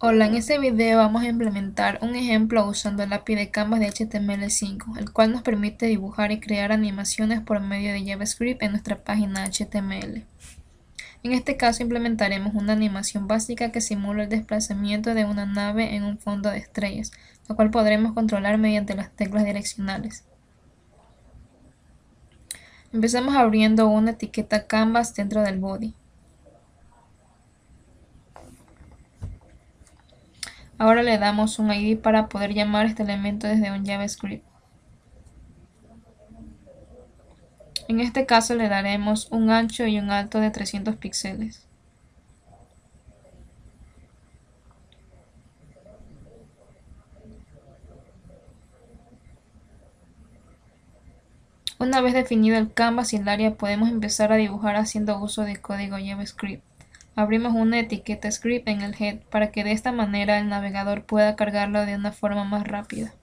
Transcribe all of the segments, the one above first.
Hola, en este video vamos a implementar un ejemplo usando el API de Canvas de HTML5, el cual nos permite dibujar y crear animaciones por medio de JavaScript en nuestra página HTML. En este caso implementaremos una animación básica que simula el desplazamiento de una nave en un fondo de estrellas, lo cual podremos controlar mediante las teclas direccionales. Empezamos abriendo una etiqueta Canvas dentro del body. Ahora le damos un ID para poder llamar este elemento desde un JavaScript. En este caso le daremos un ancho y un alto de 300 píxeles. Una vez definido el canvas y el área, podemos empezar a dibujar haciendo uso de código JavaScript. Abrimos una etiqueta script en el head para que de esta manera el navegador pueda cargarlo de una forma más rápida.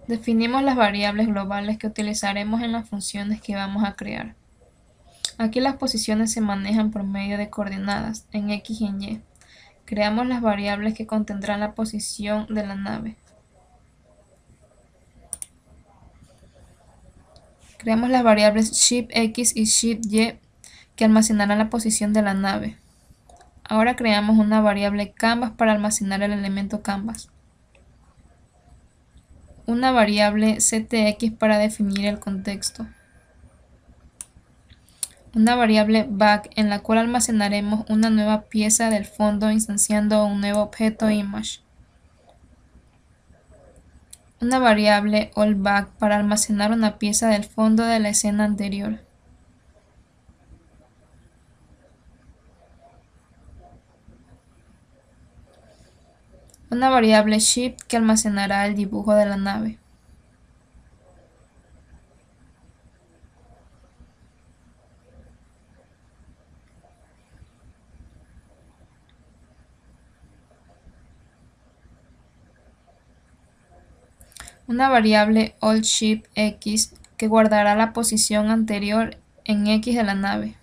Definimos las variables globales que utilizaremos en las funciones que vamos a crear. Aquí las posiciones se manejan por medio de coordenadas en X y en Y. Creamos las variables que contendrán la posición de la nave. Creamos las variables ShiftX y ShiftY que almacenarán la posición de la nave. Ahora creamos una variable Canvas para almacenar el elemento Canvas. Una variable CTX para definir el contexto. Una variable Back en la cual almacenaremos una nueva pieza del fondo instanciando un nuevo objeto Image. Una variable AllBack para almacenar una pieza del fondo de la escena anterior. Una variable Shift que almacenará el dibujo de la nave. Una variable AllShiftX que guardará la posición anterior en X de la nave.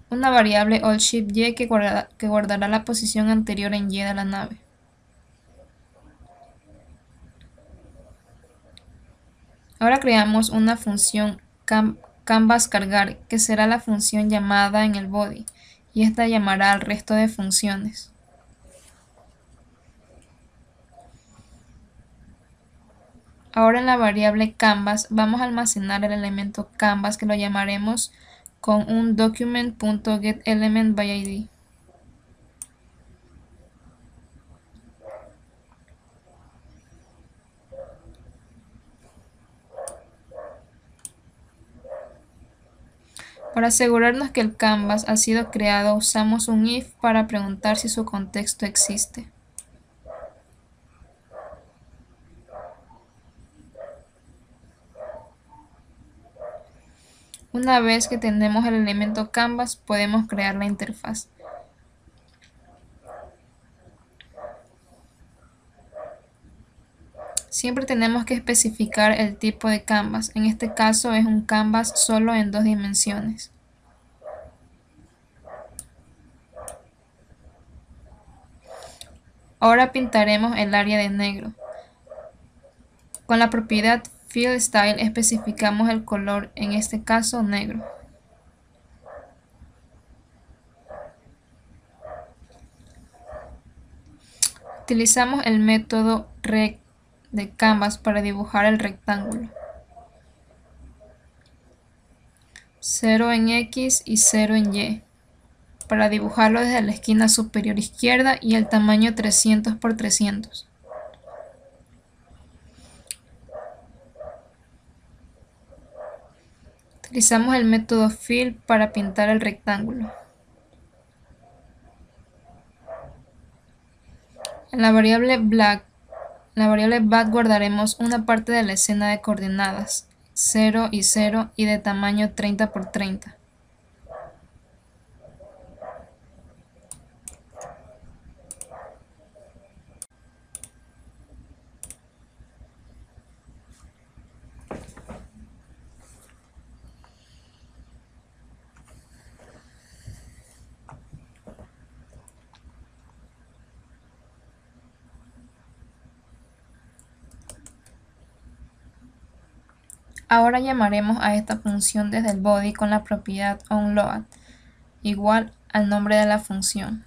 Una variable AllShiftY que guardará la posición anterior en Y de la nave. Ahora creamos una función canvasCargar que será la función llamada en el body y esta llamará al resto de funciones. Ahora en la variable canvas vamos a almacenar el elemento canvas que lo llamaremos con un document.getElementById. Para asegurarnos que el canvas ha sido creado, usamos un if para preguntar si su contexto existe. Una vez que tenemos el elemento canvas, podemos crear la interfaz. Siempre tenemos que especificar el tipo de canvas. En este caso es un canvas solo en 2 dimensiones. Ahora pintaremos el área de negro. Con la propiedad FillStyle especificamos el color, en este caso negro. Utilizamos el método rect de Canvas para dibujar el rectángulo. 0 en X y 0 en Y. Para dibujarlo desde la esquina superior izquierda y el tamaño 300 por 300. Utilizamos el método Fill para pintar el rectángulo. En la variable back guardaremos una parte de la escena de coordenadas 0 y 0 y de tamaño 30 por 30. Ahora llamaremos a esta función desde el body con la propiedad onload, igual al nombre de la función.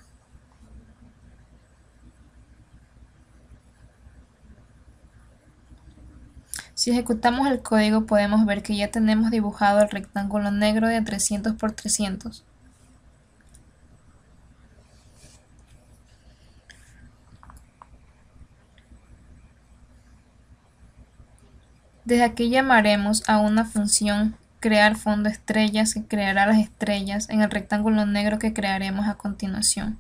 Si ejecutamos el código podemos ver que ya tenemos dibujado el rectángulo negro de 300 por 300. Desde aquí llamaremos a una función crear fondo estrellas que creará las estrellas en el rectángulo negro que crearemos a continuación.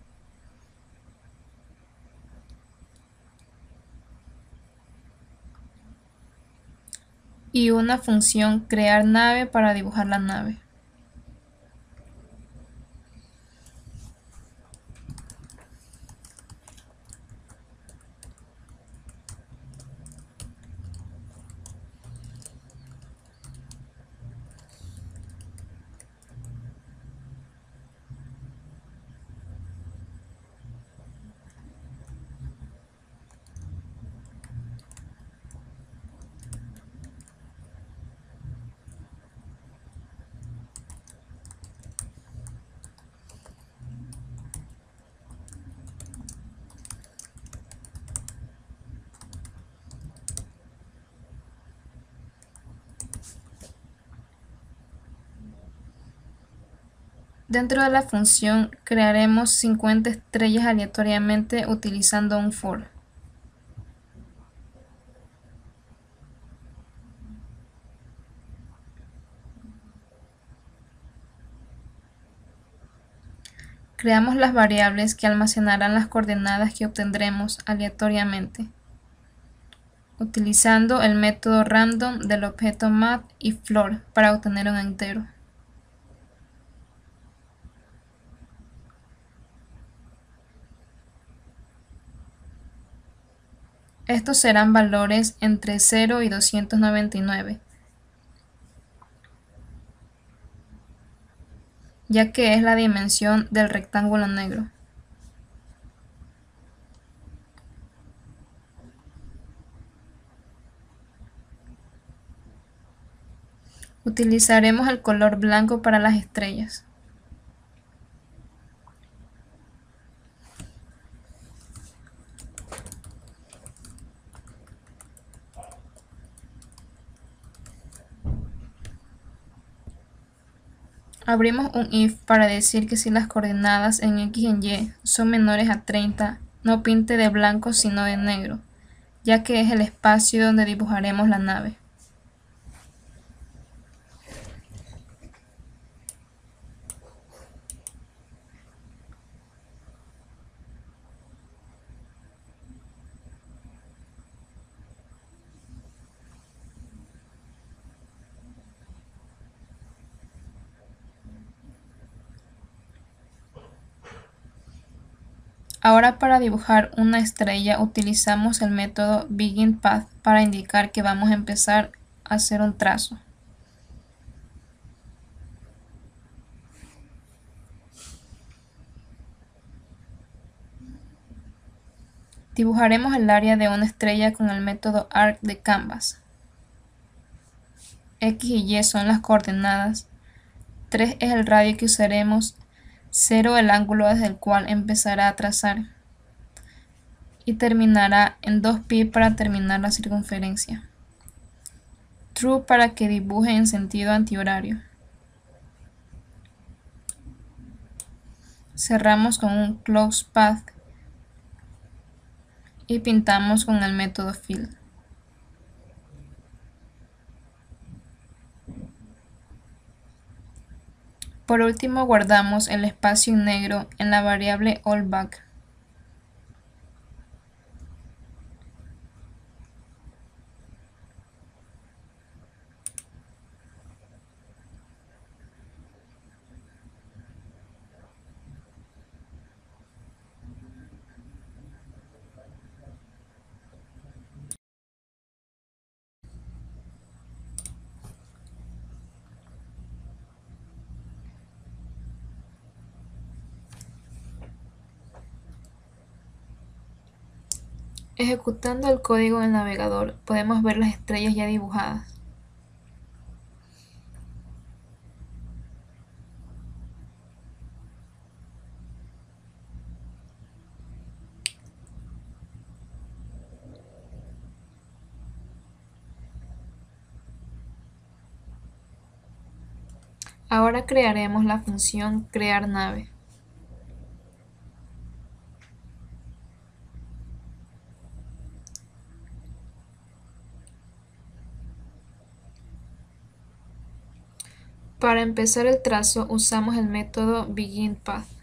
Y una función crear nave para dibujar la nave. Dentro de la función crearemos 50 estrellas aleatoriamente utilizando un for. Creamos las variables que almacenarán las coordenadas que obtendremos aleatoriamente, utilizando el método random del objeto map y floor para obtener un entero. Estos serán valores entre 0 y 299, ya que es la dimensión del rectángulo negro. Utilizaremos el color blanco para las estrellas. Abrimos un if para decir que si las coordenadas en x y en y son menores a 30, no pinte de blanco sino de negro, ya que es el espacio donde dibujaremos la nave. Ahora para dibujar una estrella utilizamos el método beginPath para indicar que vamos a empezar a hacer un trazo. Dibujaremos el área de una estrella con el método arc de canvas. X y Y son las coordenadas, 3 es el radio que usaremos, 0 el ángulo desde el cual empezará a trazar y terminará en 2pi para terminar la circunferencia. True para que dibuje en sentido antihorario. Cerramos con un close path y pintamos con el método fill. Por último guardamos el espacio en negro en la variable allBack. Ejecutando el código en el navegador podemos ver las estrellas ya dibujadas. Ahora crearemos la función crear nave. Para empezar el trazo usamos el método beginPath.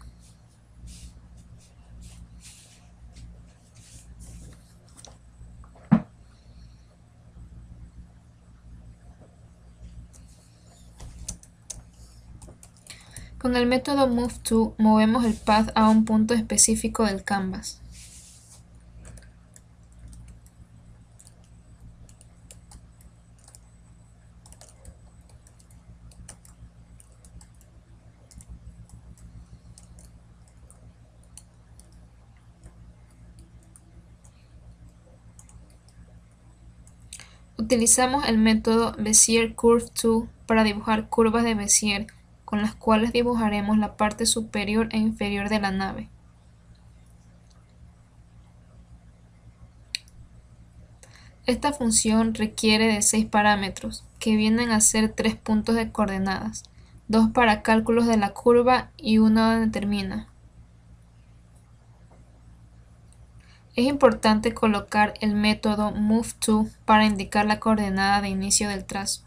Con el método moveTo movemos el path a un punto específico del canvas. Utilizamos el método Bezier Curve Tool para dibujar curvas de Bezier, con las cuales dibujaremos la parte superior e inferior de la nave. Esta función requiere de 6 parámetros, que vienen a ser 3 puntos de coordenadas, 2 para cálculos de la curva y 1 donde termina. Es importante colocar el método moveTo para indicar la coordenada de inicio del trazo.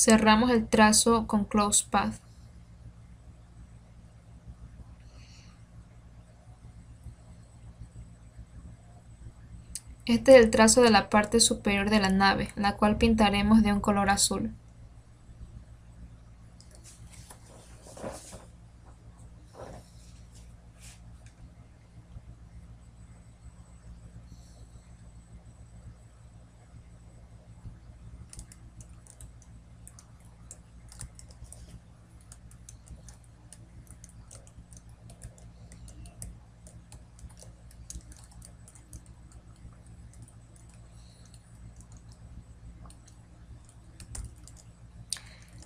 Cerramos el trazo con ClosePath. Este es el trazo de la parte superior de la nave, la cual pintaremos de un color azul.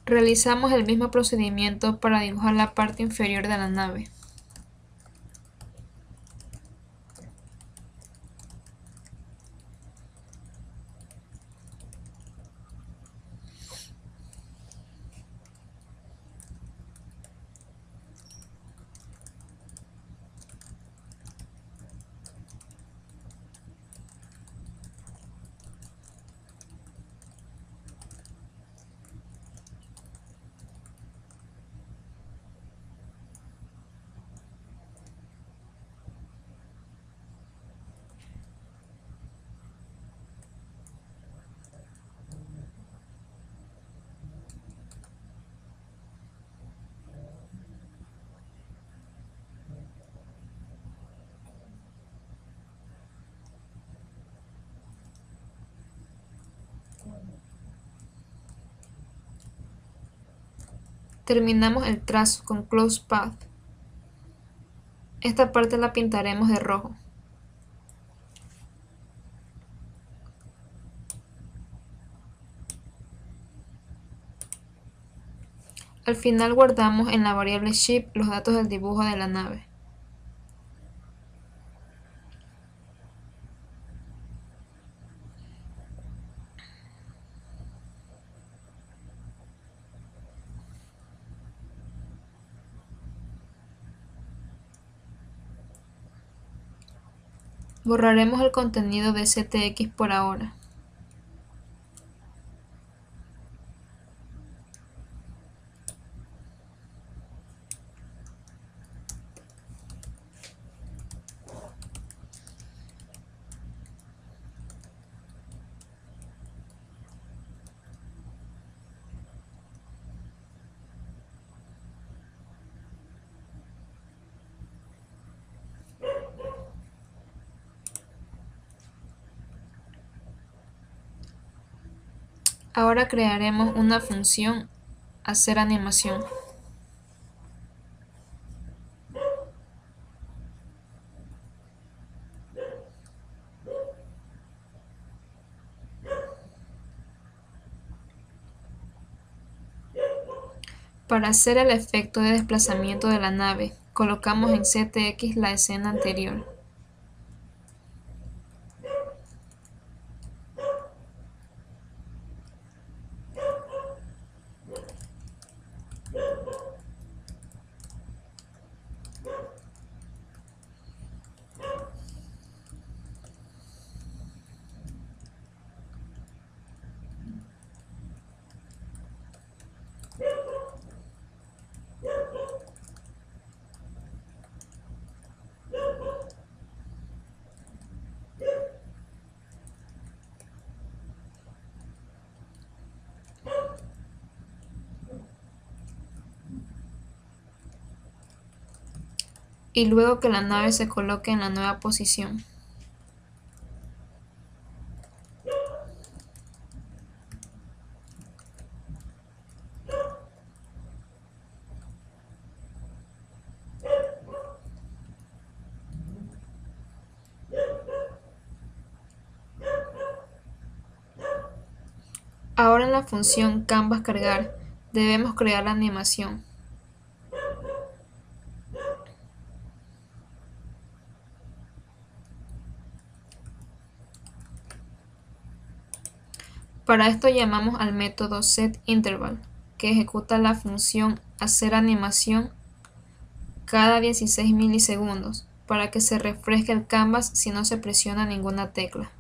Realizamos el mismo procedimiento para dibujar la parte inferior de la nave. Terminamos el trazo con ClosePath. Esta parte la pintaremos de rojo. Al final guardamos en la variable shape los datos del dibujo de la nave. Borraremos el contenido de CTX por ahora. Ahora crearemos una función hacer animación. Para hacer el efecto de desplazamiento de la nave, colocamos en CTX la escena anterior. y luego que la nave se coloque en la nueva posición. Ahora en la función Canvas cargar debemos crear la animación. Para esto llamamos al método setInterval, que ejecuta la función hacer animación cada 16 milisegundos para que se refresque el canvas si no se presiona ninguna tecla.